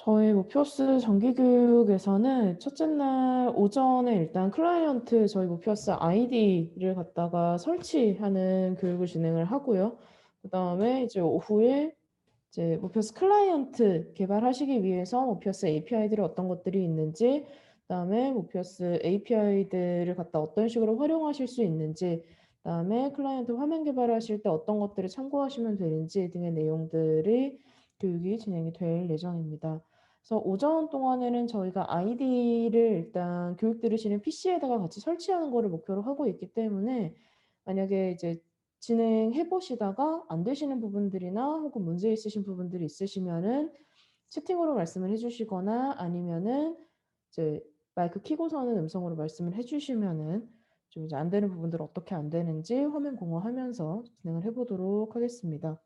저희 모피어스 정기교육에서는 첫째 날 오전에 일단 클라이언트 저희 모피어스 아이디를 갖다가 설치하는 교육을 진행을 하고요. 그다음에 이제 오후에 이제 모피어스 클라이언트 개발하시기 위해서 모피어스 API들이 어떤 것들이 있는지, 그다음에 모피어스 API들을 갖다 어떤 식으로 활용하실 수 있는지, 그다음에 클라이언트 화면 개발하실 때 어떤 것들을 참고하시면 되는지 등의 내용들이 교육이 진행이 될 예정입니다. 그래서 오전 동안에는 저희가 아이디를 일단 교육 들으시는 PC에다가 같이 설치하는 거를 목표로 하고 있기 때문에, 만약에 이제 진행해 보시다가 안 되시는 부분들이나 혹은 문제 있으신 부분들이 있으시면은 채팅으로 말씀을 해주시거나, 아니면은 이제 마이크 켜고서는 음성으로 말씀을 해주시면은 좀 이제 안 되는 부분들 어떻게 안 되는지 화면 공유하면서 진행을 해보도록 하겠습니다.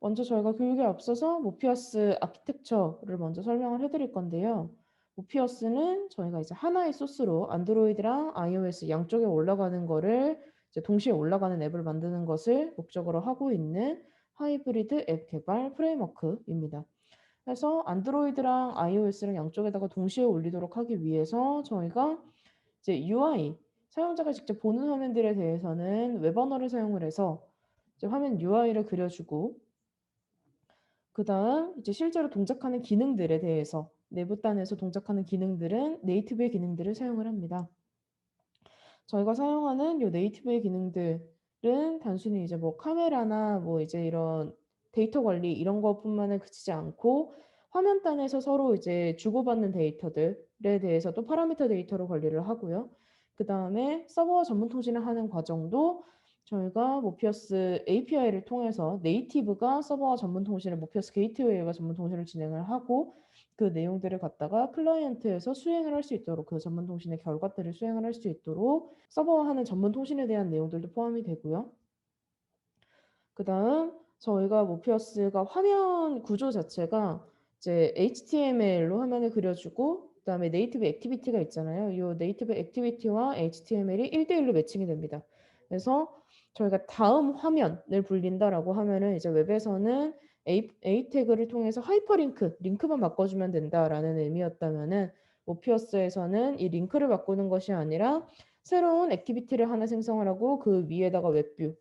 먼저 저희가 교육에 앞서서 모피어스 아키텍처를 먼저 설명을 해드릴 건데요. 모피어스는 저희가 이제 하나의 소스로 안드로이드랑 iOS 양쪽에 올라가는 거를 이제 동시에 올라가는 앱을 만드는 것을 목적으로 하고 있는 하이브리드 앱 개발 프레임워크입니다. 그래서 안드로이드랑 iOS랑 양쪽에다가 동시에 올리도록 하기 위해서 저희가 이제 UI, 사용자가 직접 보는 화면들에 대해서는 웹 언어를 사용을 해서 이제 화면 UI를 그려주고, 그 다음 이제 실제로 동작하는 기능들에 대해서 내부단에서 동작하는 기능들은 네이티브의 기능들을 사용을 합니다. 저희가 사용하는 요 네이티브의 기능들은 단순히 이제 뭐 카메라나 뭐 이제 이런 데이터 관리 이런 것뿐만에 그치지 않고, 화면단에서 서로 이제 주고받는 데이터들에 대해서도 파라미터 데이터로 관리를 하고요. 그 다음에 서버와 전문 통신을 하는 과정도 저희가 모피어스 API를 통해서 네이티브가 서버와 전문 통신을 모피어스 게이트웨이와 전문 통신을 진행을 하고, 그 내용들을 갖다가 클라이언트에서 수행을 할 수 있도록, 그 전문 통신의 결과들을 수행을 할 수 있도록 서버화하는 전문 통신에 대한 내용들도 포함이 되고요. 그 다음 저희가 모피어스가 화면 구조 자체가 이제 HTML로 화면을 그려주고, 그 다음에 네이티브 액티비티가 있잖아요. 이 네이티브 액티비티와 HTML이 1대1로 매칭이 됩니다. 그래서 저희가 다음 화면을 불린다라고 하면은 이제 웹에서는 A 태그를 통해서 하이퍼링크, 링크만 바꿔주면 된다라는 의미였다면은, 모피어스에서는 이 링크를 바꾸는 것이 아니라 새로운 액티비티를 하나 생성을 하고 그 위에다가 웹뷰,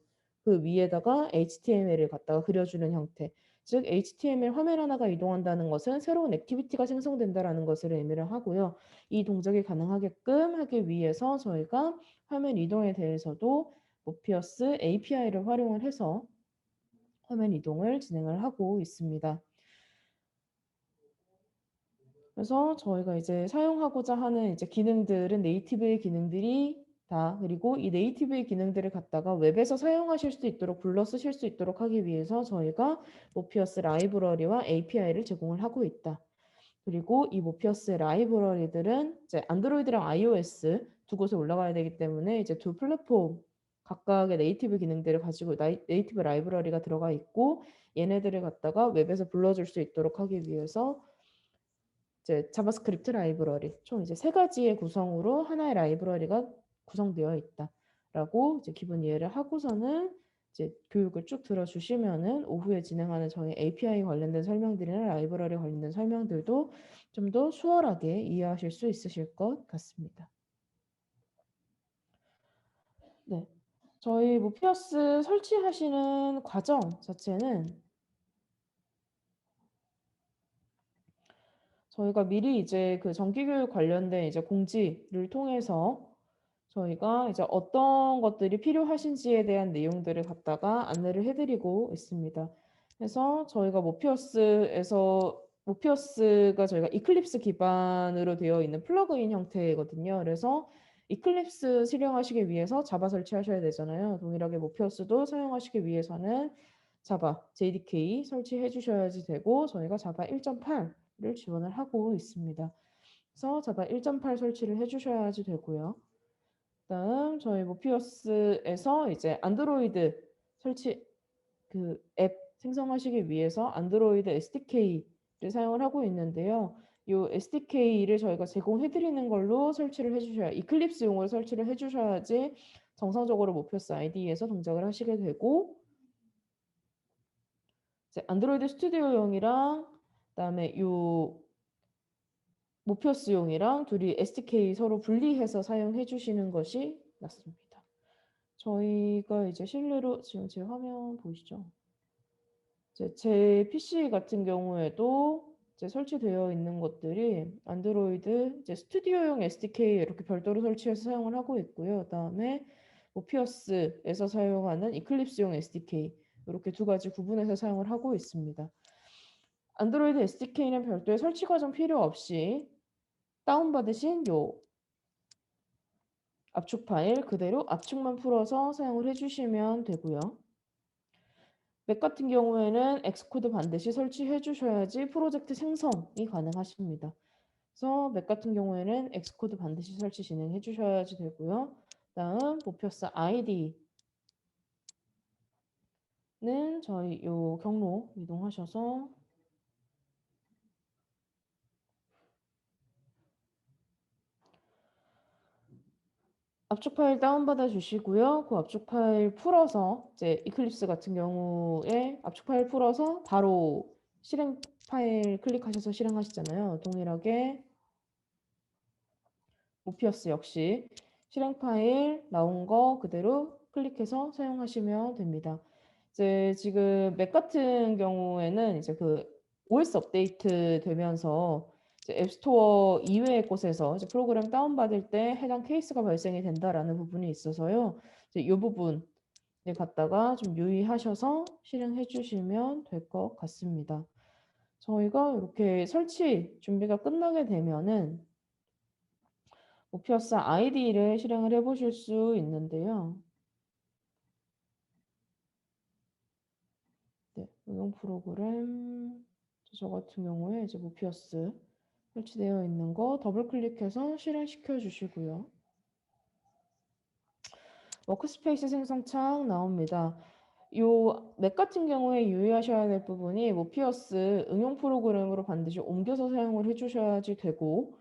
그 위에다가 HTML을 갖다가 그려주는 형태. 즉 HTML 화면 하나가 이동한다는 것은 새로운 액티비티가 생성된다라는 것을 의미를 하고요. 이 동작이 가능하게끔 하기 위해서 저희가 화면 이동에 대해서도 모피어스 API를 활용을 해서 화면 이동을 진행을 하고 있습니다. 그래서 저희가 이제 사용하고자 하는 이제 기능들은 네이티브의 기능들이 다, 그리고 이 네이티브의 기능들을 갖다가 웹에서 사용하실 수 있도록 불러 쓰실 수 있도록 하기 위해서 저희가 모피어스 라이브러리와 API를 제공을 하고 있다. 그리고 이 모피어스 라이브러리들은 이제 안드로이드랑 iOS 두 곳에 올라가야 되기 때문에 이제 두 플랫폼 각각의 네이티브 기능들을 가지고 네이티브 라이브러리가 들어가 있고, 얘네들을 갖다가 웹에서 불러줄 수 있도록 하기 위해서 이제 자바스크립트 라이브러리 총 이제 세 가지의 구성으로 하나의 라이브러리가 구성되어 있다라고 이제 기본 이해를 하고서는 이제 교육을 쭉 들어주시면은 오후에 진행하는 저희 API 관련된 설명들이나 라이브러리 관련된 설명들도 좀 더 수월하게 이해하실 수 있으실 것 같습니다. 네, 저희 모피어스 설치하시는 과정 자체는 저희가 미리 이제 그 정기교육 관련된 이제 공지를 통해서 저희가 이제 어떤 것들이 필요하신지에 대한 내용들을 갖다가 안내를 해드리고 있습니다. 그래서 저희가 모피어스가 저희가 이클립스 기반으로 되어 있는 플러그인 형태거든요. 그래서 이클립스 실행하시기 위해서 자바 설치하셔야 되잖아요. 동일하게 모피어스도 사용하시기 위해서는 자바 JDK 설치해 주셔야지 되고, 저희가 자바 1.8를 지원을 하고 있습니다. 그래서 자바 1.8 설치를 해주셔야지 되고요. 그다음 저희 모피어스에서 이제 안드로이드 설치 그 앱 생성하시기 위해서 안드로이드 SDK를 사용을 하고 있는데요. 이 SDK를 저희가 제공해 드리는 걸로 설치를 해주셔야, 이클립스용으로 설치를 해주셔야지 정상적으로 모피어스 ID에서 동작을 하시게 되고, 이제 안드로이드 스튜디오용이랑 그다음에 요 모피어스용이랑 둘이 SDK 서로 분리해서 사용해 주시는 것이 맞습니다. 저희가 이제 실내로 지금 제 화면 보이시죠? 제 PC 같은 경우에도 이제 설치되어 있는 것들이 안드로이드 이제 스튜디오용 SDK 이렇게 별도로 설치해서 사용을 하고 있고요. 그다음에 모피어스에서 사용하는 이클립스용 SDK 이렇게 두 가지 구분해서 사용을 하고 있습니다. 안드로이드 SDK는 별도의 설치 과정 필요 없이 다운받으신 요 압축 파일 그대로 압축만 풀어서 사용을 해주시면 되고요. 맥 같은 경우에는 엑스코드 반드시 설치해 주셔야지 프로젝트 생성이 가능하십니다. 그래서 맥 같은 경우에는 엑스코드 반드시 설치 진행해 주셔야지 되고요. 다음 모피어스 아이디는 저희 요 경로 이동하셔서 압축 파일 다운받아 주시고요. 그 압축 파일 풀어서 이제 이클립스 같은 경우에 압축 파일 풀어서 바로 실행 파일 클릭하셔서 실행하시잖아요. 동일하게 모피어스 역시 실행 파일 나온 거 그대로 클릭해서 사용하시면 됩니다. 이제 지금 맥 같은 경우에는 이제 그 OS 업데이트 되면서 이제 앱스토어 이외의 곳에서 이제 프로그램 다운받을 때 해당 케이스가 발생이 된다라는 부분이 있어서요. 이제 이 부분을 갖다가 좀 유의하셔서 실행해 주시면 될 것 같습니다. 저희가 이렇게 설치 준비가 끝나게 되면은 모피어스 아이디를 실행을 해보실 수 있는데요. 네, 응용 프로그램 저 같은 경우에 이제 모피어스 설치되어 있는 거 더블 클릭해서 실행시켜 주시고요. 워크스페이스 생성창 나옵니다. 요 맥 같은 경우에 유의하셔야 될 부분이 모피어스 응용 프로그램으로 반드시 옮겨서 사용을 해주셔야지 되고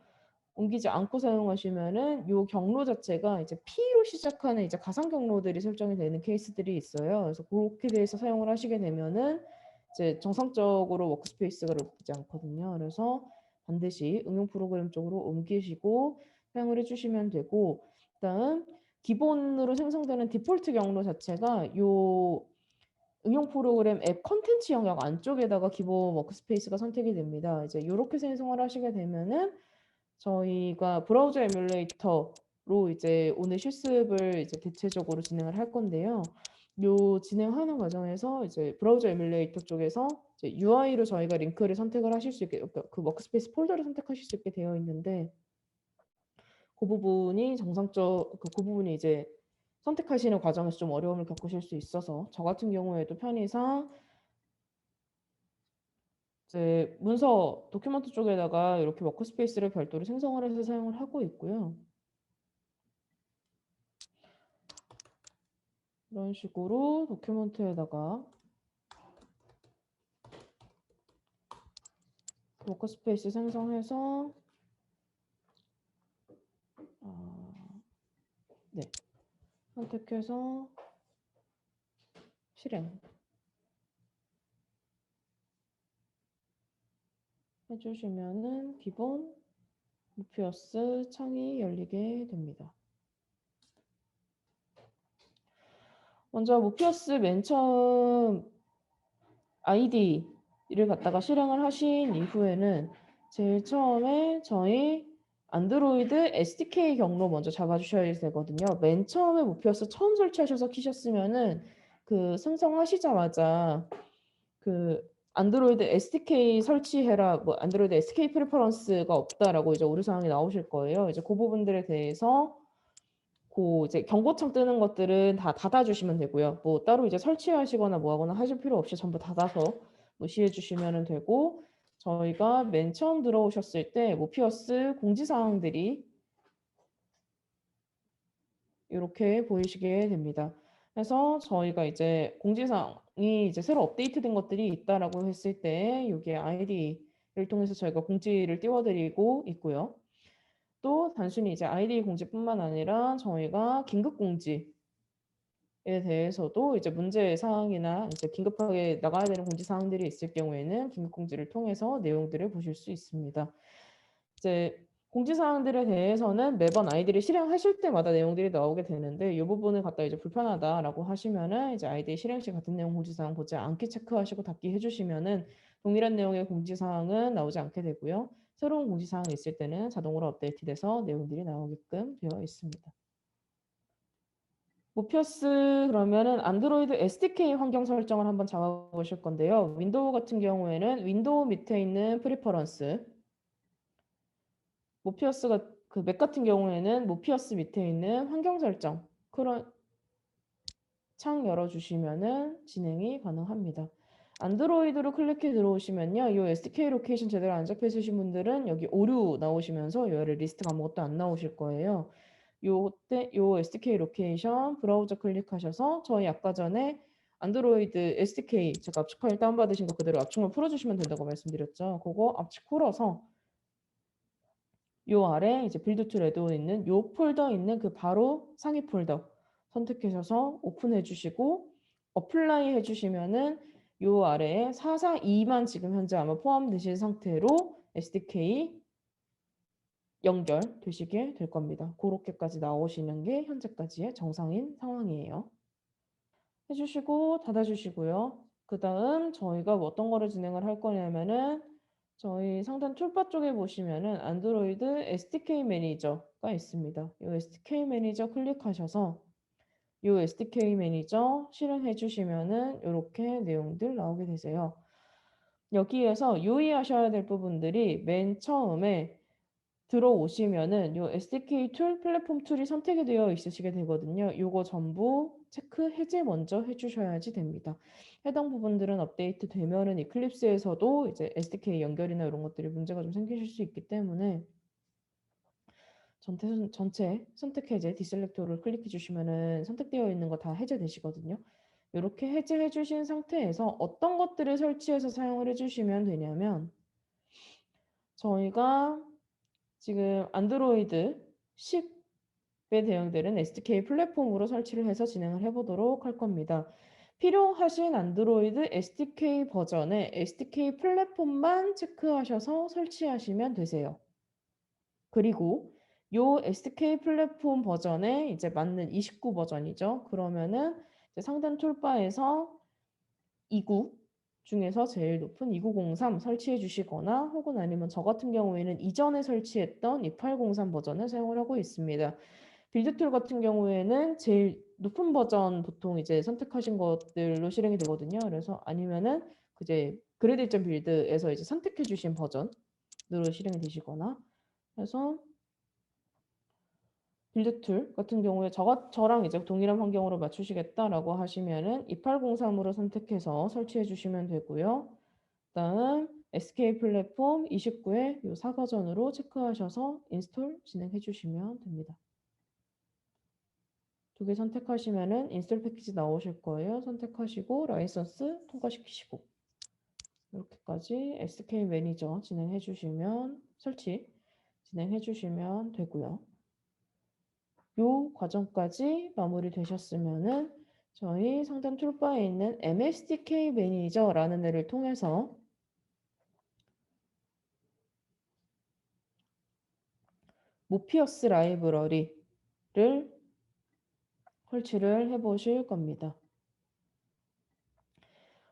옮기지 않고 사용하시면은 요 경로 자체가 이제 P로 시작하는 이제 가상 경로들이 설정이 되는 케이스들이 있어요. 그래서 그렇게 돼서 사용을 하시게 되면은 이제 정상적으로 워크스페이스가 높지 않거든요. 그래서 반드시 응용 프로그램 쪽으로 옮기시고 사용을 해주시면 되고, 그다음 기본으로 생성되는 디폴트 경로 자체가 요 응용 프로그램 앱 컨텐츠 영역 안쪽에다가 기본 워크스페이스가 선택이 됩니다. 이제 이렇게 생성을 하시게 되면은 저희가 브라우저 에뮬레이터로 이제 오늘 실습을 이제 대체적으로 진행을 할 건데요. 요 진행하는 과정에서 이제 브라우저 에뮬레이터 쪽에서 이제 UI로 저희가 링크를 선택을 하실 수 있게, 그러니까 그 워크스페이스 폴더를 선택하실 수 있게 되어 있는데 그 부분이 그 부분이 이제 선택하시는 과정에서 좀 어려움을 겪으실 수 있어서 저 같은 경우에도 편의상 이제 문서 도큐먼트 쪽에다가 이렇게 워크스페이스를 별도로 생성을 해서 사용을 하고 있고요. 이런 식으로 도큐먼트에다가 워크스페이스 생성해서 네, 선택해서 실행 해주시면은 기본 모피어스 창이 열리게 됩니다. 먼저 모피어스 맨 처음 아이디를 갖다가 실행을 하신 이후에는 제일 처음에 저희 안드로이드 SDK 경로 먼저 잡아주셔야 되거든요. 맨 처음에 모피어스 처음 설치하셔서 키셨으면은 그 생성하시자마자 그 안드로이드 SDK 설치해라, 뭐 안드로이드 SDK 프레퍼런스가 없다라고 이제 오류사항이 나오실 거예요. 이제 그 부분들에 대해서 그 이제 경고창 뜨는 것들은 다 닫아주시면 되고요. 뭐 따로 이제 설치하시거나 뭐 하거나 하실 필요 없이 전부 닫아서 무시해 주시면 되고, 저희가 맨 처음 들어오셨을 때 모피어스 공지사항들이 이렇게 보이시게 됩니다. 그래서 저희가 이제 공지사항이 이제 새로 업데이트된 것들이 있다라고 했을 때 여기에 아이디를 통해서 저희가 공지를 띄워드리고 있고요. 또 단순히 이제 아이디 공지뿐만 아니라 저희가 긴급 공지 대해서도 이제 문제 사항이나 이제 긴급하게 나가야 되는 공지 사항들이 있을 경우에는 긴급 공지를 통해서 내용들을 보실 수 있습니다. 이제 공지 사항들에 대해서는 매번 아이들이 실행하실 때마다 내용들이 나오게 되는데 이 부분을 갖다 이제 불편하다라고 하시면은 이제 아이들이 실행 시 같은 내용 공지 사항 보지 않기 체크하시고 닫기 해주시면은 동일한 내용의 공지 사항은 나오지 않게 되고요. 새로운 공지 사항이 있을 때는 자동으로 업데이트돼서 내용들이 나오게끔 되어 있습니다. 모피어스 그러면은 안드로이드 SDK 환경 설정을 한번 잡아보실 건데요. 윈도우 같은 경우에는 윈도우 밑에 있는 프리퍼런스, 모피어스가 그 맥 같은 경우에는 모피어스 밑에 있는 환경 설정 그런 창 열어주시면은 진행이 가능합니다. 안드로이드로 클릭해 들어오시면요. 이 SDK 로케이션 제대로 안 잡혀 있으신 분들은 여기 오류 나오시면서 이 아래 리스트가 아무것도 안 나오실 거예요. 요 SDK 로케이션 브라우저 클릭하셔서 저희 아까 전에 안드로이드 SDK 제가 압축 파일 다운받으신 거 그대로 압축만 풀어주시면 된다고 말씀드렸죠. 그거 압축 풀어서 요 아래 이제 빌드 툴 애드온 있는 요 폴더 있는 그 바로 상위 폴더 선택하셔서 오픈해 주시고 어플라이 해 주시면은 요 아래에 442만 지금 현재 아마 포함되신 상태로 SDK 연결되시게 될 겁니다. 그렇게까지 나오시는 게 현재까지의 정상인 상황이에요. 해주시고 닫아주시고요. 그 다음 저희가 어떤 거를 진행을 할 거냐면은 저희 상단 툴바 쪽에 보시면은 안드로이드 SDK 매니저가 있습니다. 이 SDK 매니저 클릭하셔서 이 SDK 매니저 실행해 주시면은 이렇게 내용들 나오게 되세요. 여기에서 유의하셔야 될 부분들이 맨 처음에 들어오시면은 요 SDK 툴, 플랫폼 툴이 선택이 되어 있으시게 되거든요. 요거 전부 체크 해제 먼저 해주셔야지 됩니다. 해당 부분들은 업데이트 되면은 이클립스에서도 이제 SDK 연결이나 이런 것들이 문제가 좀 생기실 수 있기 때문에 전체 선택 해제 디셀렉터를 클릭해 주시면은 선택되어 있는 거 다 해제되시거든요. 이렇게 해제해 주신 상태에서 어떤 것들을 설치해서 사용을 해주시면 되냐면 저희가 지금 안드로이드 10에 대응되는 SDK 플랫폼으로 설치를 해서 진행을 해보도록 할 겁니다. 필요하신 안드로이드 SDK 버전의 SDK 플랫폼만 체크하셔서 설치하시면 되세요. 그리고 요 SDK 플랫폼 버전에 이제 맞는 29 버전이죠. 그러면은 이제 상단 툴바에서 29 중에서 제일 높은 2903 설치해 주시거나 혹은 아니면 저 같은 경우에는 이전에 설치했던 2803 버전을 사용을 하고 있습니다. 빌드 툴 같은 경우에는 제일 높은 버전 보통 이제 선택하신 것들로 실행이 되거든요. 그래서 아니면은 이제 그래드 1.빌드에서 이제 선택해 주신 버전으로 실행이 되시거나 해서 빌드 툴 같은 경우에 저랑 이제 동일한 환경으로 맞추시겠다라고 하시면은 2803으로 선택해서 설치해 주시면 되고요. 다음 SK 플랫폼 29의 이 4버전으로 체크하셔서 인스톨 진행해 주시면 됩니다. 두 개 선택하시면은 인스톨 패키지 나오실 거예요. 선택하시고 라이선스 통과시키시고 이렇게까지 SK 매니저 진행해 주시면 설치 진행해 주시면 되고요. 요 과정까지 마무리되셨으면은 저희 상단 툴바에 있는 MSDK 매니저라는 애를 통해서 모피어스 라이브러리를 설치를 해보실 겁니다.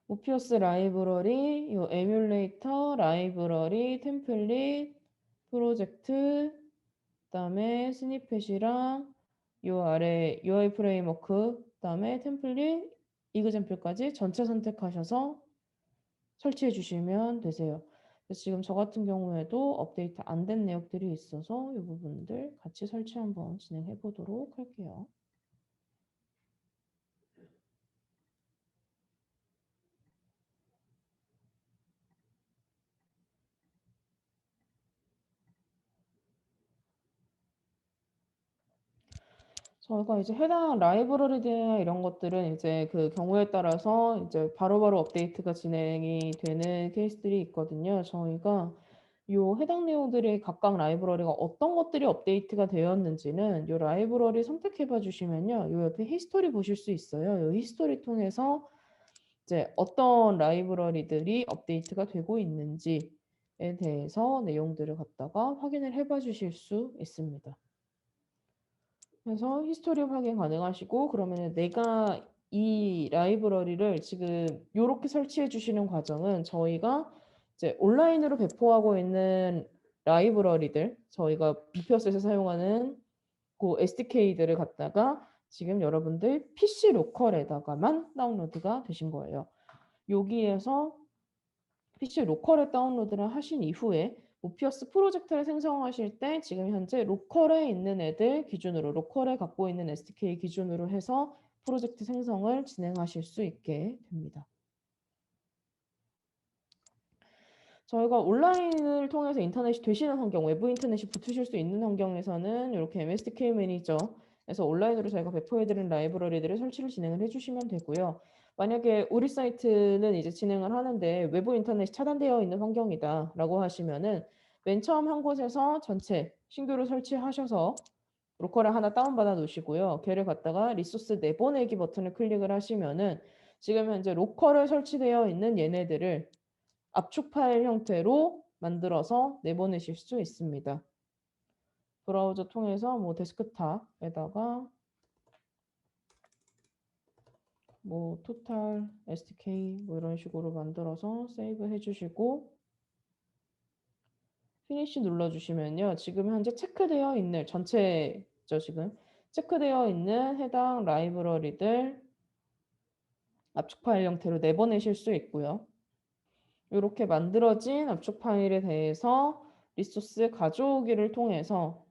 모피어스 라이브러리, 요 에뮬레이터, 라이브러리, 템플릿, 프로젝트, 그다음에 스니펫이랑 요 아래 UI 프레임워크, 그다음에 템플릿, 이그젬플까지 전체 선택하셔서 설치해 주시면 되세요. 그래서 지금 저 같은 경우에도 업데이트 안 된 내역들이 있어서 이 부분들 같이 설치 한번 진행해 보도록 할게요. 저희가 이제 해당 라이브러리나 이런 것들은 이제 그 경우에 따라서 이제 바로바로 업데이트가 진행이 되는 케이스들이 있거든요. 저희가 요 해당 내용들의 각각 라이브러리가 어떤 것들이 업데이트가 되었는지는 요 라이브러리 선택해 봐 주시면요. 요 옆에 히스토리 보실 수 있어요. 요 히스토리 통해서 이제 어떤 라이브러리들이 업데이트가 되고 있는지에 대해서 내용들을 갖다가 확인을 해 봐 주실 수 있습니다. 그래서 히스토리 확인 가능하시고 그러면은 내가 이 라이브러리를 지금 요렇게 설치해 주시는 과정은 저희가 이제 온라인으로 배포하고 있는 라이브러리들 저희가 무표스에서 사용하는 그 SDK들을 갖다가 지금 여러분들 PC 로컬에다가만 다운로드가 되신 거예요. 여기에서 PC 로컬에 다운로드를 하신 이후에 모피어스 프로젝트를 생성하실 때 지금 현재 로컬에 있는 애들 기준으로 로컬에 갖고 있는 SDK 기준으로 해서 프로젝트 생성을 진행하실 수 있게 됩니다. 저희가 온라인을 통해서 인터넷이 되시는 환경, 외부 인터넷이 붙으실 수 있는 환경에서는 이렇게 MSDK 매니저에서 온라인으로 저희가 배포해드린 라이브러리들을 설치를 진행을 해주시면 되고요. 만약에 우리 사이트는 이제 진행을 하는데 외부 인터넷이 차단되어 있는 환경이다라고 하시면은 맨 처음 한 곳에서 전체 신규로 설치하셔서 로컬을 하나 다운받아 놓으시고요. 걔를 갖다가 리소스 내보내기 버튼을 클릭을 하시면은 지금 현재 로컬에 설치되어 있는 얘네들을 압축 파일 형태로 만들어서 내보내실 수 있습니다. 브라우저 통해서 뭐 데스크탑에다가 뭐 토탈 SDK 뭐 이런 식으로 만들어서 세이브 해주시고 피니시 눌러주시면요. 지금 현재 체크되어 있는 전체죠 지금 체크되어 있는 해당 라이브러리들 압축 파일 형태로 내보내실 수 있고요. 이렇게 만들어진 압축 파일에 대해서 리소스 가져오기를 통해서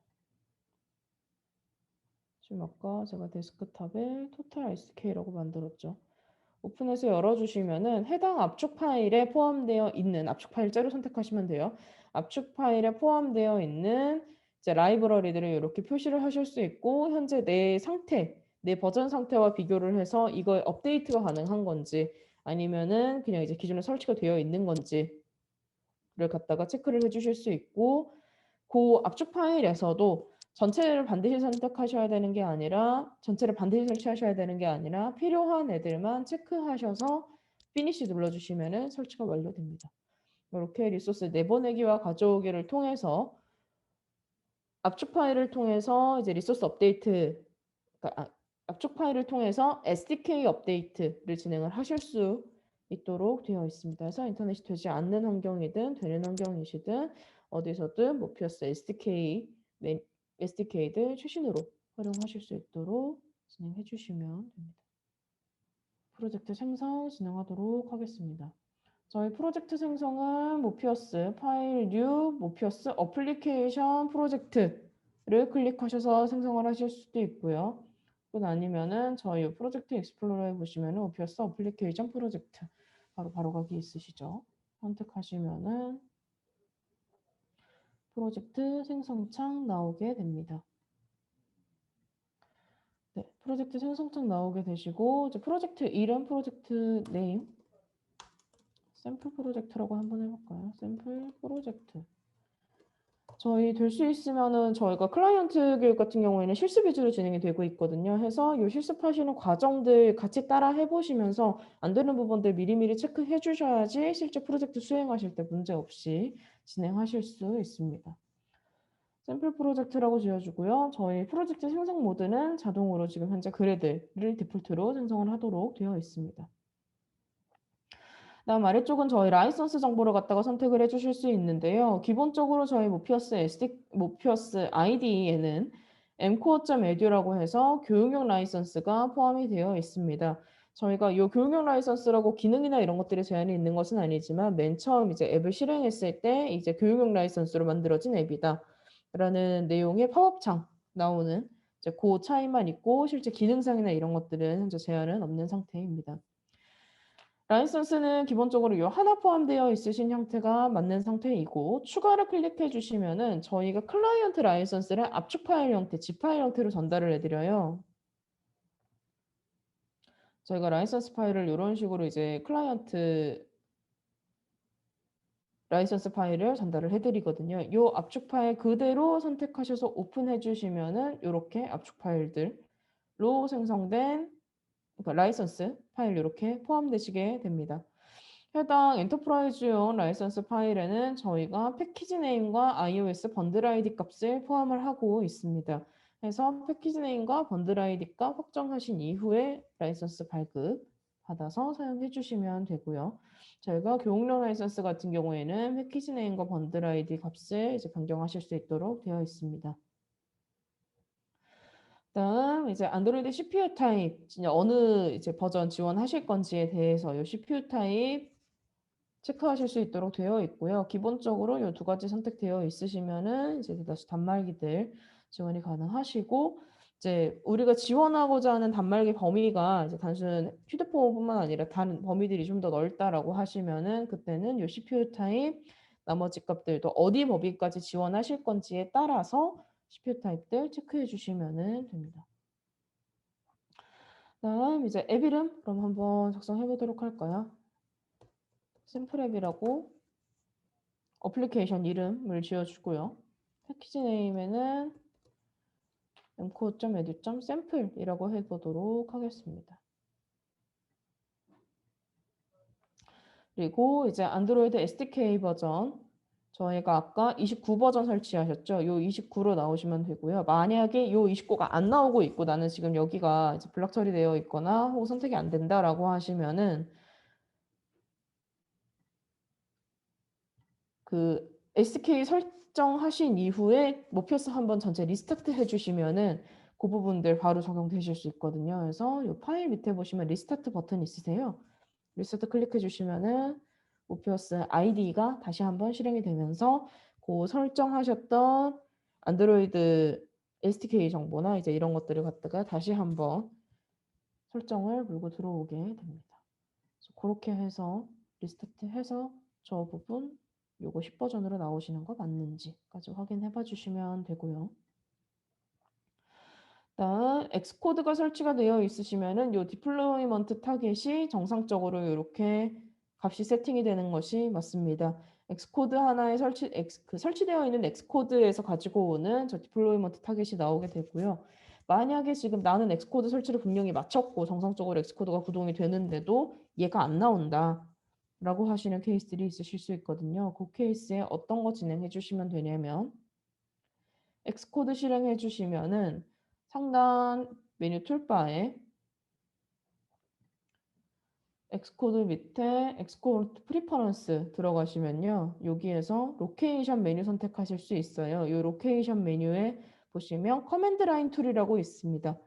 지금 아까 제가 데스크탑에 토탈 SK라고 만들었죠. 오픈해서 열어주시면은 해당 압축 파일에 포함되어 있는 압축 파일자로 선택하시면 돼요. 압축 파일에 포함되어 있는 이제 라이브러리들을 이렇게 표시를 하실 수 있고 현재 내 상태, 내 버전 상태와 비교를 해서 이거 업데이트가 가능한 건지 아니면은 그냥 이제 기존에 설치가 되어 있는 건지를 갖다가 체크를 해주실 수 있고 그 압축 파일에서도 전체를 반드시 선택하셔야 되는 게 아니라 전체를 반드시 설치하셔야 되는 게 아니라 필요한 애들만 체크하셔서 피니시 눌러주시면 설치가 완료됩니다. 이렇게 리소스 내보내기와 가져오기를 통해서 압축 파일을 통해서 이제 리소스 업데이트 그러니까 압축 파일을 통해서 SDK 업데이트를 진행을 하실 수 있도록 되어 있습니다. 그래서 인터넷이 되지 않는 환경이든 되는 환경이시든 어디서든 모피어스 SDK들 최신으로 활용하실 수 있도록 진행해 주시면 됩니다. 프로젝트 생성 진행하도록 하겠습니다. 저희 프로젝트 생성은 모피어스 파일 뉴 모피어스 어플리케이션 프로젝트를 클릭하셔서 생성을 하실 수도 있고요. 또는 아니면은 저희 프로젝트 익스플로러에 보시면은 모피어스 어플리케이션 프로젝트 바로 가기 있으시죠. 선택하시면은 프로젝트 생성창 나오게 됩니다. 네, 프로젝트 생성창 나오게 되시고 이제 프로젝트 이름 프로젝트 네임 샘플 프로젝트라고 한번 해볼까요? 샘플 프로젝트. 저희 될 수 있으면은 저희가 클라이언트 교육 같은 경우에는 실습 위주로 진행이 되고 있거든요. 해서 이 실습하시는 과정들 같이 따라 해보시면서 안 되는 부분들 미리미리 체크해 주셔야지 실제 프로젝트 수행하실 때 문제 없이 진행하실 수 있습니다. 샘플 프로젝트라고 지어주고요. 저희 프로젝트 생성 모드는 자동으로 지금 현재 그래드를 디폴트로 생성을 하도록 되어 있습니다. 다음 아래쪽은 저희 라이선스 정보를 갖다가 선택을 해주실 수 있는데요. 기본적으로 저희 모피어스 ID에는 mcore.edu라고 해서 교육용 라이선스가 포함이 되어 있습니다. 저희가 이 교육용 라이선스라고 기능이나 이런 것들이 제한이 있는 것은 아니지만 맨 처음 이제 앱을 실행했을 때 이제 교육용 라이선스로 만들어진 앱이다. 라는 내용의 팝업창 나오는 이제 그 차이만 있고 실제 기능상이나 이런 것들은 현재 제한은 없는 상태입니다. 라이선스는 기본적으로 이 하나 포함되어 있으신 형태가 맞는 상태이고 추가를 클릭해 주시면은 저희가 클라이언트 라이선스를 압축 파일 형태, zip 파일 형태로 전달을 해드려요. 저희가 라이선스 파일을 이런 식으로 이제 클라이언트 라이선스 파일을 전달을 해드리거든요. 이 압축 파일 그대로 선택하셔서 오픈해 주시면은 이렇게 압축 파일들로 생성된 그러니까 라이선스 파일 이렇게 포함되시게 됩니다. 해당 엔터프라이즈용 라이선스 파일에는 저희가 패키지 네임과 iOS 번들 아이디 값을 포함을 하고 있습니다. 그래서 패키지 네임과 번들 아이디 값 확정하신 이후에 라이선스 발급 받아서 사용해 주시면 되고요. 저희가 교육용 라이선스 같은 경우에는 패키지 네임과 번들 아이디 값을 이제 변경하실 수 있도록 되어 있습니다. 다음 이제 안드로이드 CPU 타입 어느 이제 버전 지원하실 건지에 대해서 이 CPU 타입 체크하실 수 있도록 되어 있고요. 기본적으로 이 두 가지 선택되어 있으시면은 이제 대다수 단말기들 지원이 가능하시고 이제 우리가 지원하고자 하는 단말기 범위가 이제 단순 휴대폰뿐만 아니라 다른 범위들이 좀 더 넓다라고 하시면은 그때는 이 CPU 타입 나머지 값들도 어디 범위까지 지원하실 건지에 따라서 CPU 타입들 체크해 주시면은 됩니다. 다음 이제 앱 이름 그럼 한번 작성해 보도록 할까요? 샘플 앱이라고 어플리케이션 이름을 지어주고요. 패키지 네임에는 mco.edu.sample이라고 해보도록 하겠습니다. 그리고 이제 안드로이드 SDK 버전 저희가 아까 29 버전 설치하셨죠? 요 29로 나오시면 되고요. 만약에 요 29가 안 나오고 있고 나는 지금 여기가 이제 블럭 처리되어 있거나 혹은 선택이 안 된다라고 하시면은 그 SDK 설정하신 이후에 모피어스 한번 전체 리스타트 해주시면은 그 부분들 바로 적용되실 수 있거든요. 그래서 이 파일 밑에 보시면 리스타트 버튼 있으세요. 리스타트 클릭해 주시면은 모피어스 아이디가 다시 한번 실행이 되면서 그 설정하셨던 안드로이드 SDK 정보나 이제 이런 것들을 갖다가 다시 한번 설정을 물고 들어오게 됩니다. 그렇게 해서 리스타트 해서 저 부분 요거 10버전으로 나오시는 거 맞는지까지 확인해 봐 주시면 되고요. 다음 엑스코드가 설치가 되어 있으시면은 요 디플로이먼트 타겟이 정상적으로 이렇게 값이 세팅이 되는 것이 맞습니다. 엑스코드 하나에 설치되어 있는 엑스코드에서 가지고 오는 저 디플로이먼트 타겟이 나오게 되고요. 만약에 지금 나는 엑스코드 설치를 분명히 마쳤고 정상적으로 엑스코드가 구동이 되는데도 얘가 안 나온다. 라고 하시는 케이스들이 있으실 수 있거든요. 그 케이스에 어떤 거 진행해 주시면 되냐면 엑스코드 실행해 주시면은 상단 메뉴 툴바에 엑스코드 밑에 엑스코드 프리퍼런스 들어가시면요. 여기에서 로케이션 메뉴 선택하실 수 있어요. 이 로케이션 메뉴에 보시면 커맨드 라인 툴이라고 있습니다.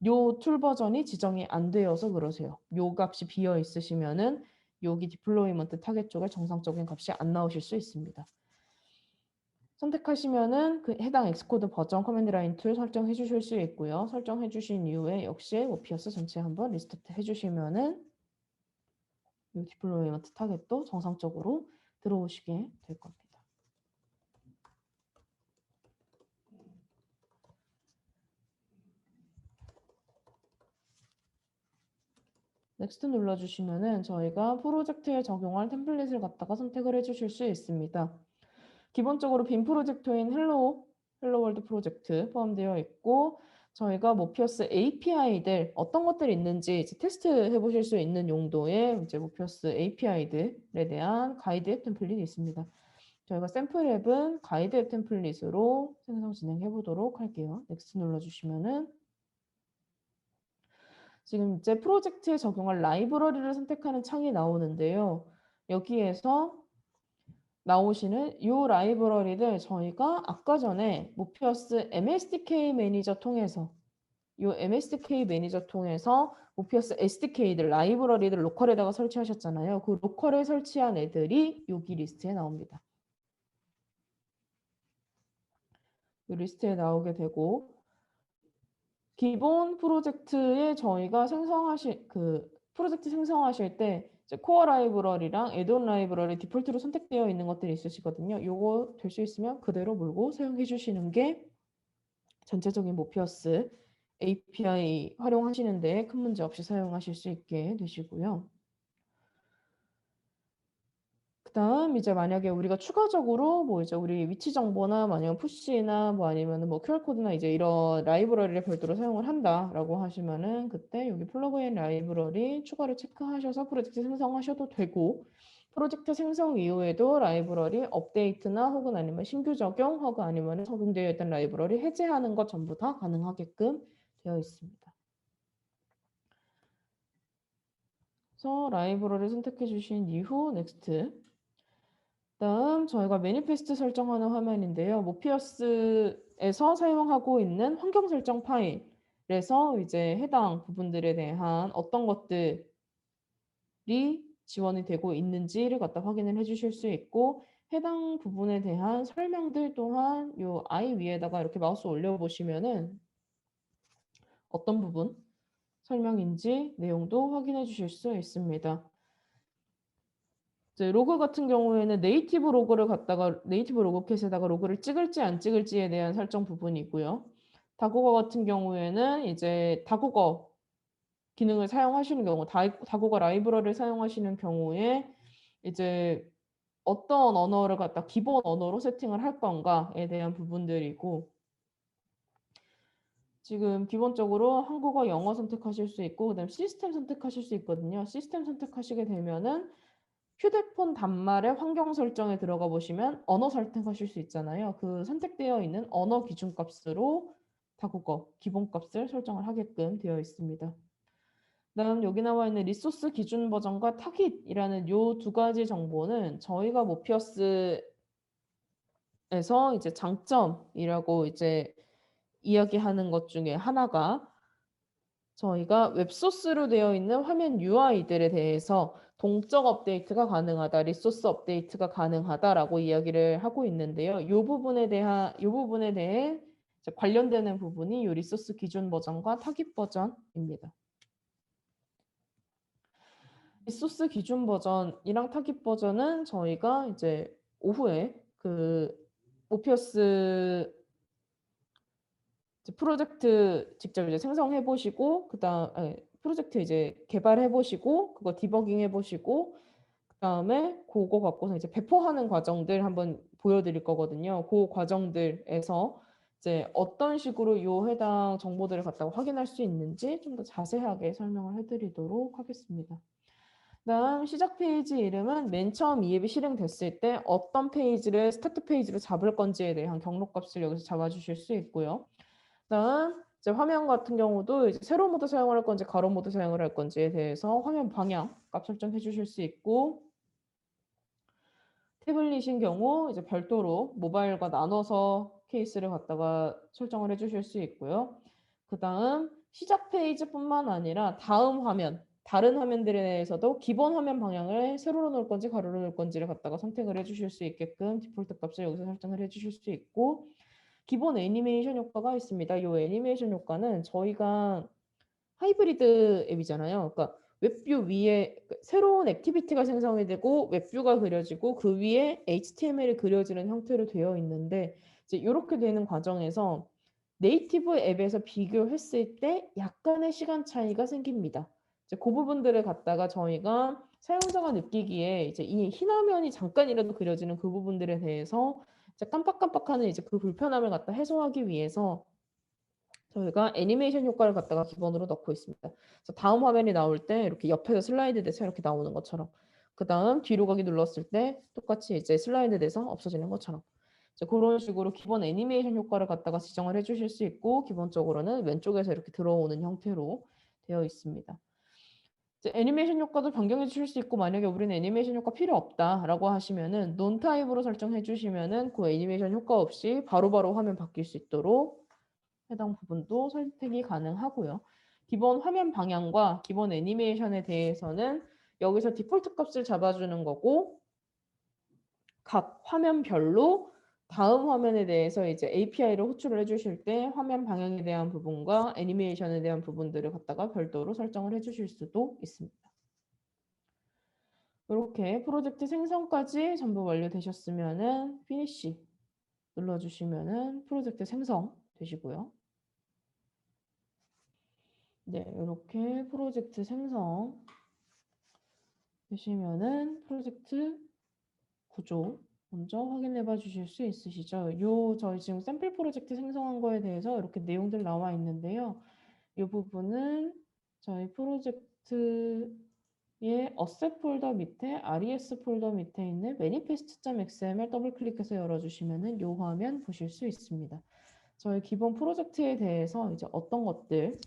요 툴 버전이 지정이 안 되어서 그러세요. 요 값이 비어 있으시면은 여기 디플로이먼트 타겟 쪽에 정상적인 값이 안 나오실 수 있습니다. 선택하시면은 그 해당 엑스코드 버전 커맨드 라인 툴 설정해 주실 수 있고요. 설정해 주신 이후에 역시 모피어스 전체 한번 리스타트 해 주시면은 이 디플로이먼트 타겟도 정상적으로 들어오시게 될 겁니다. 넥스트 눌러주시면은 저희가 프로젝트에 적용할 템플릿을 갖다가 선택을 해주실 수 있습니다. 기본적으로 빔 프로젝트인 헬로 월드 프로젝트 포함되어 있고 저희가 모피어스 API들 어떤 것들이 있는지 테스트 해보실 수 있는 용도의 이제 모피어스 API들에 대한 가이드 앱 템플릿이 있습니다. 저희가 샘플 앱은 가이드 앱 템플릿으로 생성 진행해 보도록 할게요. 넥스트 눌러주시면은 지금 이제 프로젝트에 적용할 라이브러리를 선택하는 창이 나오는데요. 여기에서 나오시는 이 라이브러리를 저희가 아까 전에 모피어스 MSDK 매니저 통해서 이 MSDK 매니저 통해서 모피어스 SDK들 라이브러리들 로컬에다가 설치하셨잖아요. 그 로컬에 설치한 애들이 여기 리스트에 나옵니다. 이 리스트에 나오게 되고 기본 프로젝트에 저희가 프로젝트 생성하실 때 코어 라이브러리랑 애드온 라이브러리 디폴트로 선택되어 있는 것들이 있으시거든요. 요거 될 수 있으면 그대로 물고 사용해 주시는 게 전체적인 모피어스 API 활용하시는데 큰 문제 없이 사용하실 수 있게 되시고요. 그다음 이제 만약에 우리가 추가적으로 뭐 이제 우리 위치 정보나 만약 푸시나 뭐 아니면은 뭐 QR코드나 이제 이런 라이브러리를 별도로 사용을 한다라고 하시면은 그때 여기 플러그인 라이브러리 추가로 체크하셔서 프로젝트 생성하셔도 되고 프로젝트 생성 이후에도 라이브러리 업데이트나 혹은 아니면 신규 적용 혹은 아니면 적용되어 있던 라이브러리 해제하는 것 전부 다 가능하게끔 되어 있습니다. 그래서 라이브러리 선택해 주신 이후 넥스트. 다음 저희가 매니페스트 설정하는 화면인데요. 모피어스에서 사용하고 있는 환경 설정 파일에서 이제 해당 부분들에 대한 어떤 것들이 지원이 되고 있는지를 갖다 확인을 해주실 수 있고 해당 부분에 대한 설명들 또한 요 아이 위에다가 이렇게 마우스 올려보시면은 어떤 부분 설명인지 내용도 확인해 주실 수 있습니다. 이제 로그 같은 경우에는 네이티브 로그를 갖다가 네이티브 로그캣에다가 로그를 찍을지 안 찍을지에 대한 설정 부분이고요. 다국어 같은 경우에는 이제 다국어 기능을 사용하시는 경우, 다국어 라이브러리를 사용하시는 경우에 이제 어떤 언어를 갖다 기본 언어로 세팅을 할 건가에 대한 부분들이고 지금 기본적으로 한국어, 영어 선택하실 수 있고 그다음 시스템 선택하실 수 있거든요. 시스템 선택하시게 되면은 휴대폰 단말의 환경 설정에 들어가 보시면 언어 선택하실 수 있잖아요. 그 선택되어 있는 언어 기준값으로 다국어 기본값을 설정을 하게끔 되어 있습니다. 그다음 여기 나와 있는 리소스 기준 버전과 타깃이라는 요 두 가지 정보는 저희가 모피어스에서 이제 장점이라고 이제 이야기하는 것 중에 하나가 저희가 웹소스로 되어 있는 화면 UI들에 대해서 동적 업데이트가 가능하다, 리소스 업데이트가 가능하다라고 이야기를 하고 있는데요. 이 부분에 대해 관련되는 부분이 이 리소스 기준 버전과 타깃 버전입니다. 리소스 기준 버전이랑 타깃 버전은 저희가 이제 오후에 그 모피어스 프로젝트 직접 이제 생성해 보시고 그다음 프로젝트 이제 개발해 보시고 그거 디버깅 해 보시고 그다음에 그거 갖고서 이제 배포하는 과정들 한번 보여드릴 거거든요. 그 과정들에서 이제 어떤 식으로 요 해당 정보들을 갖다가 확인할 수 있는지 좀 더 자세하게 설명을 해드리도록 하겠습니다. 그다음 시작 페이지 이름은 맨 처음 이 앱이 실행됐을 때 어떤 페이지를 스타트 페이지로 잡을 건지에 대한 경로값을 여기서 잡아주실 수 있고요. 그다음 이제 화면 같은 경우도 이제 세로 모드 사용을 할 건지 가로 모드 사용을 할 건지에 대해서 화면 방향 값 설정해 주실 수 있고 태블릿인 경우 이제 별도로 모바일과 나눠서 케이스를 갖다가 설정을 해 주실 수 있고요. 그다음 시작 페이지뿐만 아니라 다음 화면 다른 화면들에 대해서도 기본 화면 방향을 세로로 놓을 건지 가로로 놓을 건지를 갖다가 선택을 해 주실 수 있게끔 디폴트 값을 여기서 설정을 해 주실 수 있고 기본 애니메이션 효과가 있습니다. 이 애니메이션 효과는 저희가 하이브리드 앱이잖아요. 그러니까 웹뷰 위에 새로운 액티비티가 생성이 되고 웹뷰가 그려지고 그 위에 HTML이 그려지는 형태로 되어 있는데 이제 이렇게 되는 과정에서 네이티브 앱에서 비교했을 때 약간의 시간 차이가 생깁니다. 이제 그 부분들을 갖다가 저희가 사용자가 느끼기에 이제 이 흰 화면이 잠깐이라도 그려지는 그 부분들에 대해서 이제 깜빡깜빡하는 이제 그 불편함을 갖다 해소하기 위해서 저희가 애니메이션 효과를 갖다가 기본으로 넣고 있습니다. 그래서 다음 화면이 나올 때 이렇게 옆에서 슬라이드 돼서 이렇게 나오는 것처럼 그 다음 뒤로 가기 눌렀을 때 똑같이 이제 슬라이드 돼서 없어지는 것처럼 이제 그런 식으로 기본 애니메이션 효과를 갖다가 지정을 해주실 수 있고 기본적으로는 왼쪽에서 이렇게 들어오는 형태로 되어 있습니다. 이제 애니메이션 효과도 변경해 주실 수 있고 만약에 우리는 애니메이션 효과 필요 없다라고 하시면은 논 타입으로 설정해 주시면은 그 애니메이션 효과 없이 바로바로 화면 바뀔 수 있도록 해당 부분도 선택이 가능하고요. 기본 화면 방향과 기본 애니메이션에 대해서는 여기서 디폴트 값을 잡아주는 거고 각 화면별로 다음 화면에 대해서 이제 API를 호출을 해주실 때 화면 방향에 대한 부분과 애니메이션에 대한 부분들을 갖다가 별도로 설정을 해주실 수도 있습니다. 이렇게 프로젝트 생성까지 전부 완료되셨으면은 피니시 눌러주시면은 프로젝트 생성 되시고요. 네, 이렇게 프로젝트 생성 되시면은 프로젝트 구조 먼저 확인해 봐 주실 수 있으시죠? 저희 지금 샘플 프로젝트 생성한 거에 대해서 이렇게 내용들 나와 있는데요. 이 부분은 저희 프로젝트의 어셋 폴더 밑에 RES 폴더 밑에 있는 manifest.xml 더블 클릭해서 열어주시면은 이 화면 보실 수 있습니다. 저희 기본 프로젝트에 대해서 이제 어떤 것들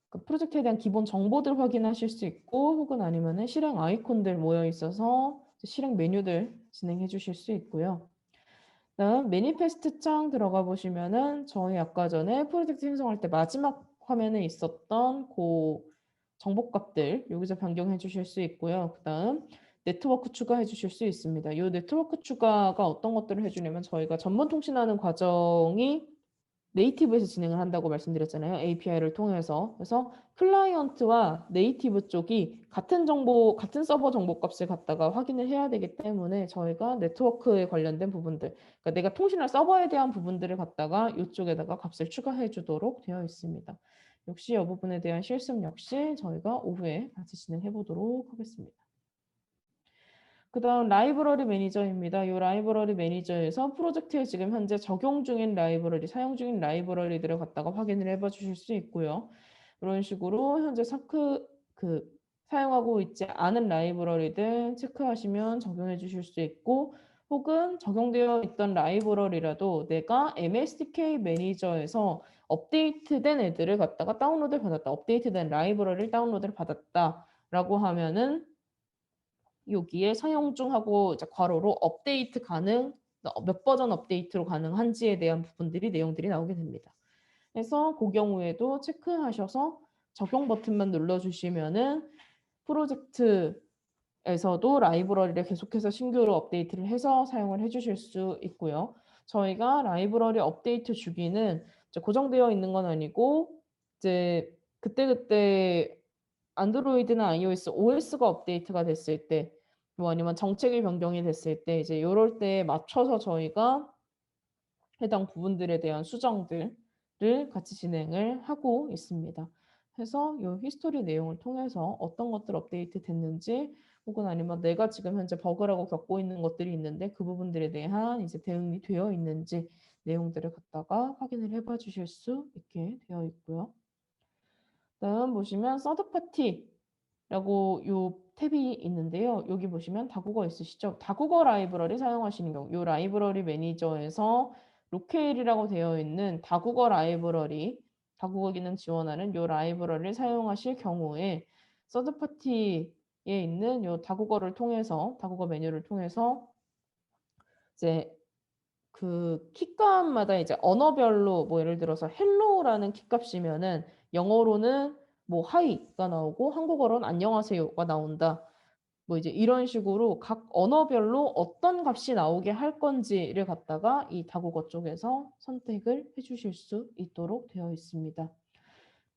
그 프로젝트에 대한 기본 정보들 확인하실 수 있고 혹은 아니면은 실행 아이콘들 모여 있어서 실행 메뉴들 진행해 주실 수 있고요. 다음 매니페스트 창 들어가 보시면은 저희 아까 전에 프로젝트 생성할 때 마지막 화면에 있었던 그 정보값들 여기서 변경해 주실 수 있고요. 그다음 네트워크 추가해 주실 수 있습니다. 이 네트워크 추가가 어떤 것들을 해주냐면 저희가 전문 통신하는 과정이 네이티브에서 진행을 한다고 말씀드렸잖아요. API를 통해서. 그래서 클라이언트와 네이티브 쪽이 같은 같은 서버 정보값을 갖다가 확인을 해야 되기 때문에 저희가 네트워크에 관련된 부분들, 그러니까 내가 통신할 서버에 대한 부분들을 갖다가 이쪽에다가 값을 추가해 주도록 되어 있습니다. 역시 이 부분에 대한 실습 역시 저희가 오후에 같이 진행해 보도록 하겠습니다. 그 다음 라이브러리 매니저입니다. 이 라이브러리 매니저에서 프로젝트에 지금 현재 적용 중인 라이브러리, 사용 중인 라이브러리들을 갖다가 확인을 해봐 주실 수 있고요. 이런 식으로 현재 사용하고 있지 않은 라이브러리들 체크하시면 적용해 주실 수 있고 혹은 적용되어 있던 라이브러리라도 내가 MSDK 매니저에서 업데이트된 애들을 갖다가 다운로드를 받았다. 업데이트된 라이브러리를 다운로드를 받았다. 라고 하면은 여기에 사용 중 하고 이제 괄호로 업데이트 가능, 몇 버전 업데이트로 가능한지에 대한 내용들이 나오게 됩니다. 그래서 그 경우에도 체크하셔서 적용 버튼만 눌러주시면은 프로젝트에서도 라이브러리를 계속해서 신규로 업데이트를 해서 사용을 해주실 수 있고요. 저희가 라이브러리 업데이트 주기는 고정되어 있는 건 아니고 이제 그때그때 안드로이드나 iOS, OS가 업데이트가 됐을 때, 뭐 아니면 정책이 변경이 됐을 때, 이제 요럴 때에 맞춰서 저희가 해당 부분들에 대한 수정들을 같이 진행을 하고 있습니다. 그래서 요 히스토리 내용을 통해서 어떤 것들 업데이트 됐는지 혹은 아니면 내가 지금 현재 버그라고 겪고 있는 것들이 있는데 그 부분들에 대한 이제 대응이 되어 있는지 내용들을 갖다가 확인을 해봐 주실 수 있게 되어 있고요. 다음 보시면 서드 파티라고 요 탭이 있는데요. 여기 보시면 다국어 있으시죠? 다국어 라이브러리 사용하시는 경우 요 라이브러리 매니저에서 로케일이라고 되어 있는 다국어 라이브러리, 다국어 기능 지원하는 요 라이브러리를 사용하실 경우에 서드 파티에 있는 요 다국어를 통해서 다국어 메뉴를 통해서 이제 그 키값마다 이제 언어별로 뭐 예를 들어서 헬로라는 키값이면은 영어로는 뭐 하이가 나오고 한국어로는 안녕하세요가 나온다. 뭐 이제 이런 식으로 각 언어별로 어떤 값이 나오게 할 건지를 갖다가 이 다국어 쪽에서 선택을 해 주실 수 있도록 되어 있습니다.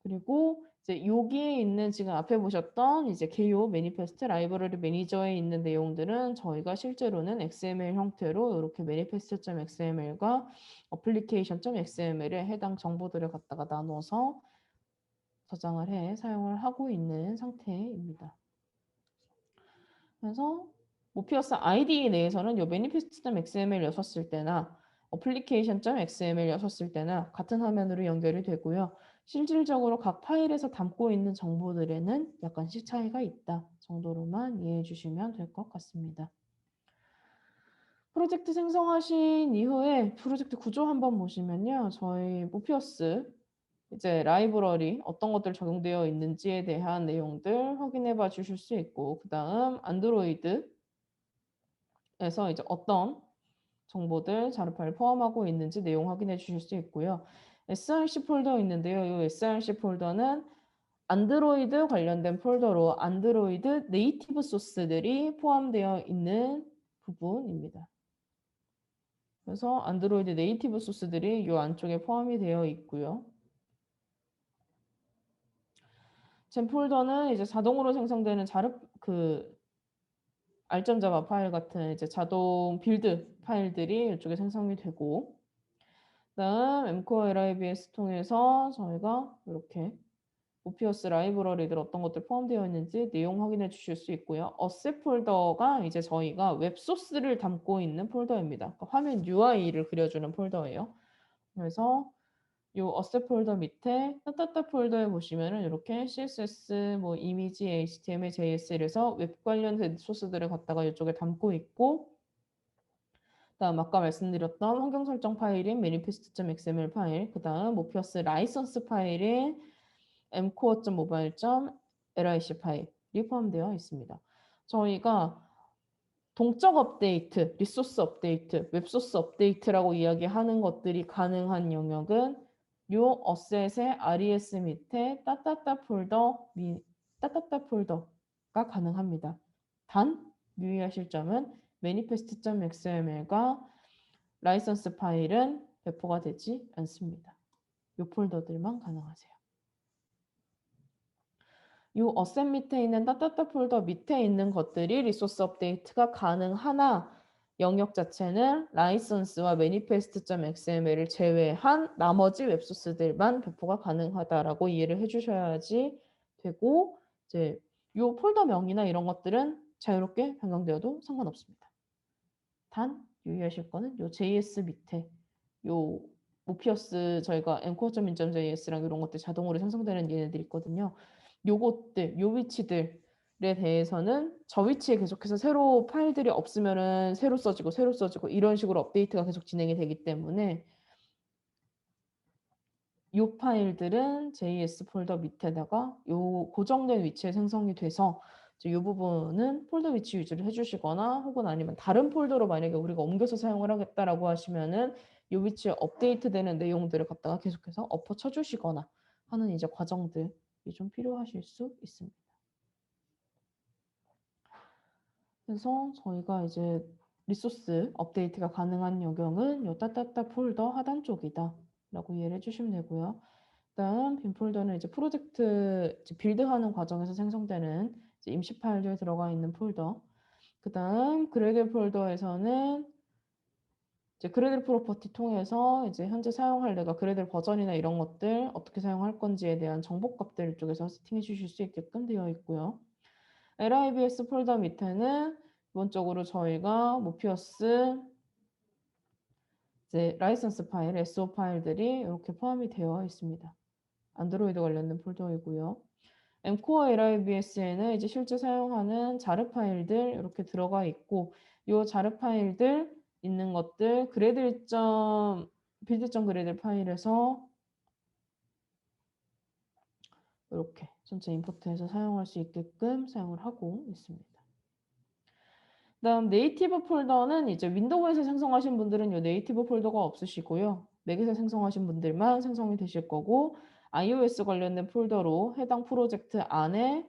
그리고 이제 여기에 있는 지금 앞에 보셨던 이제 개요 매니페스트 라이브러리 매니저에 있는 내용들은 저희가 실제로는 XML 형태로 이렇게 manifest.xml과 application.xml에 해당 정보들을 갖다가 나눠서 저장을 해 사용을 하고 있는 상태입니다. 그래서 모피어스 IDE 내에서는 이 manifest.xml이었을 때나 application.xml이었을 때나 같은 화면으로 연결이 되고요. 실질적으로 각 파일에서 담고 있는 정보들에는 약간씩 차이가 있다 정도로만 이해해 주시면 될 것 같습니다. 프로젝트 생성하신 이후에 프로젝트 구조 한번 보시면요. 저희 모피어스 이제 라이브러리 어떤 것들 적용되어 있는지에 대한 내용들 확인해 봐 주실 수 있고 그 다음 안드로이드에서 이제 어떤 정보들 자료 파일 포함하고 있는지 내용 확인해 주실 수 있고요. src 폴더 있는데요. 이 src 폴더는 안드로이드 관련된 폴더로 안드로이드 네이티브 소스들이 포함되어 있는 부분입니다. 그래서 안드로이드 네이티브 소스들이 이 안쪽에 포함이 되어 있고요. 젠 폴더는 이제 자동으로 생성되는 알점자바 파일 같은 이제 자동 빌드 파일들이 이쪽에 생성이 되고 그다음 엠코어 LIBS 통해서 저희가 이렇게 모피어스 라이브러리들 어떤 것들 포함되어 있는지 내용 확인해 주실 수 있고요. 어셋 폴더가 이제 저희가 웹소스를 담고 있는 폴더입니다. 그러니까 화면 UI를 그려주는 폴더예요. 그래서 요 어셋 폴더 밑에 따따따 폴더에 보시면은 이렇게 CSS, 뭐 이미지, HTML, JS 이래서 웹 관련 소스들을 갖다가 이쪽에 담고 있고, 그다음 아까 말씀드렸던 환경 설정 파일인 manifest.xml 파일, 그다음 모피어스 라이선스 파일인 mcore.mobile.lic 파일이 포함되어 있습니다. 저희가 동적 업데이트, 리소스 업데이트, 웹소스 업데이트라고 이야기하는 것들이 가능한 영역은 요 어셋의 RES 밑에 따따따 폴더가 가능합니다. 단 유의하실 점은 manifest.xml과 라이선스 파일은 배포가 되지 않습니다. 요 폴더들만 가능하세요. 이 어셋 밑에 있는 따따따 폴더 밑에 있는 것들이 리소스 업데이트가 가능하나 영역 자체는 라이선스와 manifest.xml을 제외한 나머지 웹소스들만 배포가 가능하다라고 이해를 해주셔야지 되고, 이제 이 폴더명이나 이런 것들은 자유롭게 변경되어도 상관없습니다. 단 유의하실 거는 이 JS 밑에 이 모피어스 저희가 anchor.min.js랑 이런 것들 자동으로 생성되는 얘네들 있거든요. 요것들, 요 위치들에 대해서는 저 위치에 계속해서 새로 파일들이 없으면은 새로 써지고 이런 식으로 업데이트가 계속 진행이 되기 때문에 요 파일들은 JS 폴더 밑에다가 요 고정된 위치에 생성이 돼서 이 부분은 폴더 위치 유지를 해주시거나 혹은 아니면 다른 폴더로 만약에 우리가 옮겨서 사용을 하겠다라고 하시면은 이 위치에 업데이트되는 내용들을 갖다가 계속해서 엎어 쳐주시거나 하는 이제 과정들이 좀 필요하실 수 있습니다. 그래서 저희가 이제 리소스 업데이트가 가능한 영역은 요 따따따 폴더 하단 쪽이다 라고 이해를 해주시면 되고요. 다음 빈 폴더는 이제 프로젝트 이제 빌드하는 과정에서 생성되는 이제 임시 파일들 들어가 있는 폴더. 그 다음 그래들 폴더에서는 이제 그래들 프로퍼티 통해서 이제 현재 사용할 내가 그래들 버전이나 이런 것들 어떻게 사용할 건지에 대한 정보값들 쪽에서 세팅해 주실 수 있게끔 되어 있고요. LIBS 폴더 밑에는 기본적으로 저희가 모피어스 이제 라이선스 파일, SO 파일들이 이렇게 포함이 되어 있습니다. 안드로이드 관련된 폴더이고요. mcore LIBS에는 이제 실제 사용하는 자르 파일들 이렇게 들어가 있고, 이 자르 파일들 있는 것들 빌드.그래들 파일에서 이렇게 전체 임포트해서 사용할 수 있게끔 사용을 하고 있습니다. 그다음 네이티브 폴더는 이제 윈도우에서 생성하신 분들은 이 네이티브 폴더가 없으시고요. 맥에서 생성하신 분들만 생성이 되실 거고, iOS 관련된 폴더로 해당 프로젝트 안에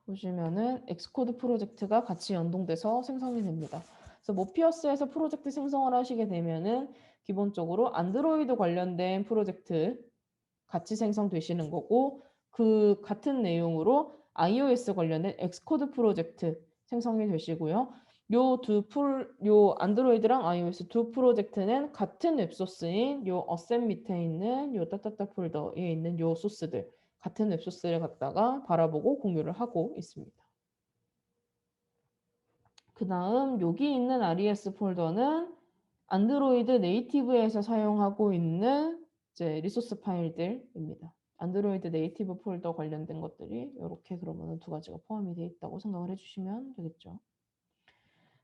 보시면은 엑스코드 프로젝트가 같이 연동돼서 생성이 됩니다. 그래서 모피어스에서 프로젝트 생성을 하시게 되면은 기본적으로 안드로이드 관련된 프로젝트 같이 생성되시는 거고, 그 같은 내용으로 iOS 관련된 엑스코드 프로젝트 생성이 되시고요. 요 안드로이드랑 iOS 두 프로젝트는 같은 웹소스인 요 어셋 밑에 있는 요 따따따 폴더에 있는 요 소스들, 같은 웹소스를 갖다가 바라보고 공유를 하고 있습니다. 그 다음 여기 있는 RES 폴더는 안드로이드 네이티브에서 사용하고 있는 이제 리소스 파일들입니다. 안드로이드 네이티브 폴더 관련된 것들이 이렇게 그러면 두 가지가 포함이 되어 있다고 생각을 해주시면 되겠죠.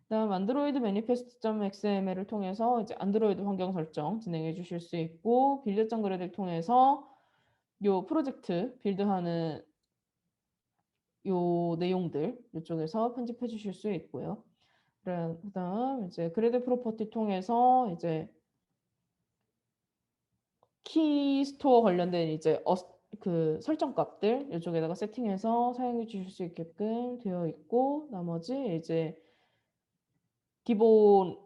그다음 안드로이드 manifest.xml을 통해서 이제 안드로이드 환경 설정 진행해 주실 수 있고, 빌드.그래드를 통해서 요 프로젝트 빌드하는 요 내용들 이쪽에서 편집해 주실 수 있고요. 그다음 이제 그래드 프로퍼티 통해서 이제 키 스토어 관련된 이제 그 설정 값들 이쪽에다가 세팅해서 사용해 주실 수 있게끔 되어 있고, 나머지 이제 기본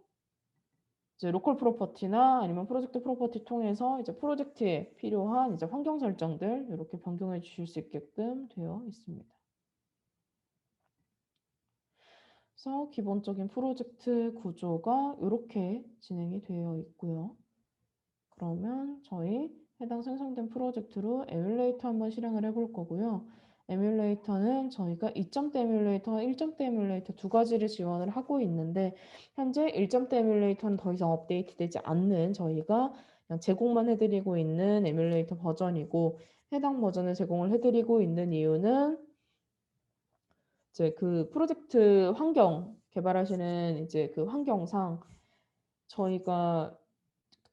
이제 로컬 프로퍼티나 아니면 프로젝트 프로퍼티 통해서 이제 프로젝트에 필요한 이제 환경 설정들 이렇게 변경해 주실 수 있게끔 되어 있습니다. 그래서 기본적인 프로젝트 구조가 이렇게 진행이 되어 있고요. 그러면 저희 해당 생성된 프로젝트로 에뮬레이터 한번 실행을 해볼 거고요. 에뮬레이터는 저희가 2점대 에뮬레이터와 1점대 에뮬레이터 두 가지를 지원을 하고 있는데 현재 1점대 에뮬레이터는 더 이상 업데이트되지 않는 저희가 그냥 제공만 해드리고 있는 에뮬레이터 버전이고 해당 버전을 제공을 해드리고 있는 이유는 이제 그 프로젝트 환경 개발하시는 이제 그 환경상 저희가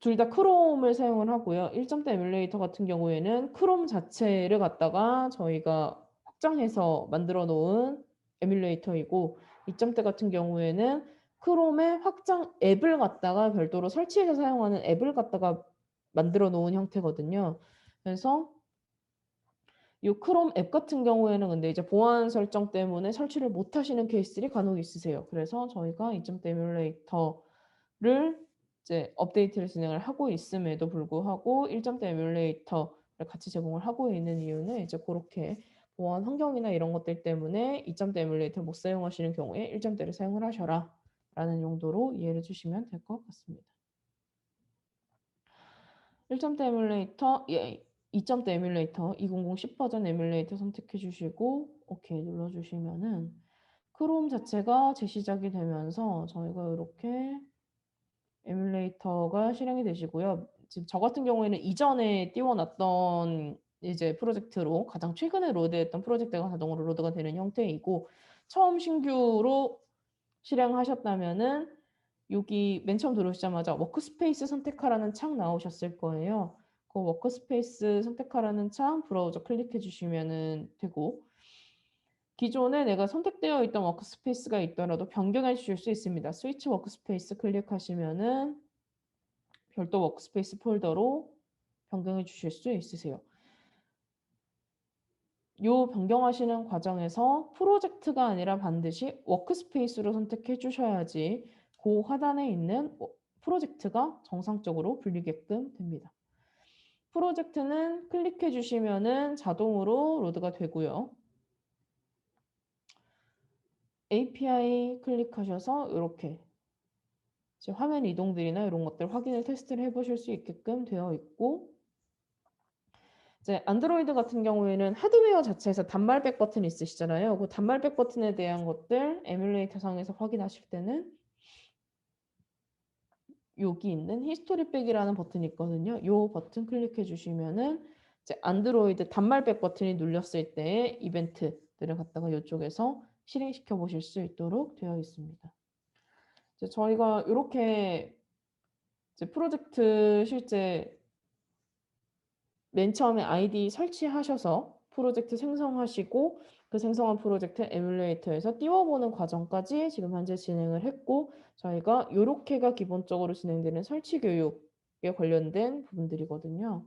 둘 다 크롬을 사용을 하고요. 1점대 에뮬레이터 같은 경우에는 크롬 자체를 갖다가 저희가 확장해서 만들어 놓은 에뮬레이터이고 2점대 같은 경우에는 크롬의 확장 앱을 갖다가 별도로 설치해서 사용하는 앱을 갖다가 만들어 놓은 형태거든요. 그래서 이 크롬 앱 같은 경우에는 근데 이제 보안 설정 때문에 설치를 못 하시는 케이스들이 간혹 있으세요. 그래서 저희가 2점대 에뮬레이터를 이제 업데이트를 진행을 하고 있음에도 불구하고 1점대 에뮬레이터를 같이 제공을 하고 있는 이유는 이제 그렇게 보안 환경이나 이런 것들 때문에 2점대 에뮬레이터를 못 사용하시는 경우에 1점대를 사용을 하셔라 라는 용도로 이해를 주시면 될 것 같습니다. 1점대 에뮬레이터, 2점대 에뮬레이터 2010 버전 에뮬레이터 선택해 주시고 오케이 눌러 주시면은 크롬 자체가 재시작이 되면서 저희가 이렇게 에뮬레이터가 실행이 되시고요. 지금 저 같은 경우에는 이전에 띄워놨던 이제 프로젝트로 가장 최근에 로드했던 프로젝트가 자동으로 로드가 되는 형태이고 처음 신규로 실행하셨다면은 여기 맨 처음 들어오시자마자 워크스페이스 선택하라는 창 나오셨을 거예요. 그 워크스페이스 선택하라는 창 브라우저 클릭해 주시면 되고 기존에 내가 선택되어 있던 워크스페이스가 있더라도 변경해 주실 수 있습니다. 스위치 워크스페이스 클릭하시면은 별도 워크스페이스 폴더로 변경해 주실 수 있으세요. 요 변경하시는 과정에서 프로젝트가 아니라 반드시 워크스페이스로 선택해 주셔야지 그 하단에 있는 프로젝트가 정상적으로 불리게끔 됩니다. 프로젝트는 클릭해 주시면은 자동으로 로드가 되고요. API 클릭하셔서 이렇게 화면 이동들이나 이런 것들 확인을 테스트를 해보실 수 있게끔 되어 있고 이제 안드로이드 같은 경우에는 하드웨어 자체에서 단말백 버튼 있으시잖아요. 그 단말백 버튼에 대한 것들 에뮬레이터 상에서 확인하실 때는 여기 있는 히스토리백이라는 버튼이 있거든요. 이 버튼 클릭해 주시면은 이제 안드로이드 단말백 버튼이 눌렸을 때 이벤트들을 갖다가 이쪽에서 실행시켜 보실 수 있도록 되어 있습니다. 이제 저희가 이렇게 이제 프로젝트 실제 맨 처음에 아이디 설치하셔서 프로젝트 생성하시고 그 생성한 프로젝트 에뮬레이터에서 띄워보는 과정까지 지금 현재 진행을 했고 저희가 요렇게가 기본적으로 진행되는 설치 교육에 관련된 부분들이거든요.